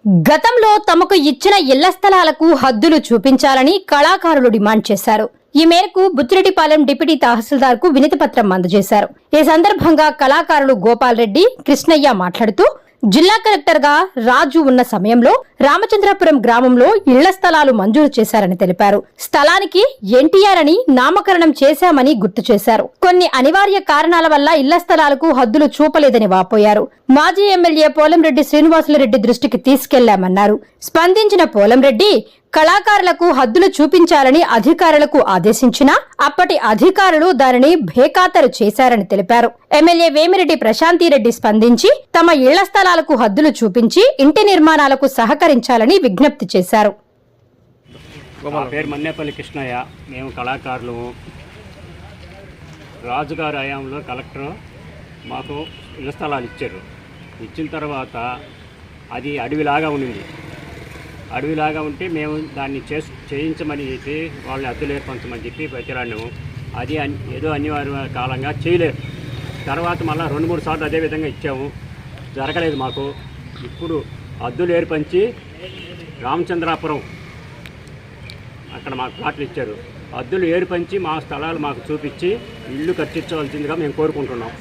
గతంలో తమకు ఇచ్చిన ఇళ్ల స్థలాలకు హద్దులు చూపించాలని కళాకారులు డిమాండ్ చేశారు. ఈ మేరకు బుచ్చిరెడ్డిపాలెం డిప్యూటీ తహసీల్దార్ కు వినతి పత్రం అందజేశారు. ఈ సందర్భంగా కళాకారులు గోపాల్ రెడ్డి, కృష్ణయ్య మాట్లాడుతూ జిల్లా కలెక్టర్ గా రాజు ఉన్న సమయంలో రామచంద్రపురం గ్రామంలో ఇళ్ల స్థలాలు మంజూరు చేశారని తెలిపారు. స్థలానికి ఎన్టీఆర్ అని నామకరణం చేశామని గుర్తు చేశారు. కొన్ని అనివార్య కారణాల వల్ల ఇళ్ల స్థలాలకు హద్దులు చూపలేదని వాపోయారు. మాజీ ఎమ్మెల్యే పోలంరెడ్డి శ్రీనివాసులరెడ్డి దృష్టికి తీసుకెళ్లామన్నారు. స్పందించిన పోలంరెడ్డి కళాకారులకు హద్దులు చూపించాలని అధికారులకు ఆదేశించినా అప్పటి అధికారులు దానిని బేఖాతరు చేశారని తెలిపారు. ఎమ్మెల్యే వేమిరెడ్డి ప్రశాంతిరెడ్డి స్పందించి తమ ఇళ్ల స్థలాలకు హద్దులు చూపించి ఇంటి నిర్మాణాలకు సహకరించాలని విజ్ఞప్తి చేశారు. మా పేరు మన్నేపల్లి కృష్ణయ్య. మేము కళాకారులు. రాజుగారి హయాంలో కలెక్టర్ మాకు ఇళ్ల స్థలాలు ఇచ్చారు. ఇచ్చిన తర్వాత అది అడవిలాగా ఉండింది. అడవిలాగా ఉంటే మేము దాన్ని చేయించమని చెప్పి వాళ్ళని అద్దెలు ఏర్పరచమని చెప్పి బతిరాడినాము. అది ఏదో అనివార్య కాలంగా చేయలేరు. తర్వాత మళ్ళీ 2-3 సార్లు అదేవిధంగా ఇచ్చాము, జరగలేదు మాకు. ఇప్పుడు అద్దెలు ఏర్పరిచి రామచంద్రాపురం అక్కడ మాకు ప్లాట్లు ఇచ్చారు. అద్దెలు ఏర్పరిచి మా స్థలాలు మాకు చూపించి ఇల్లు కట్టించవలసిందిగా మేము కోరుకుంటున్నాం.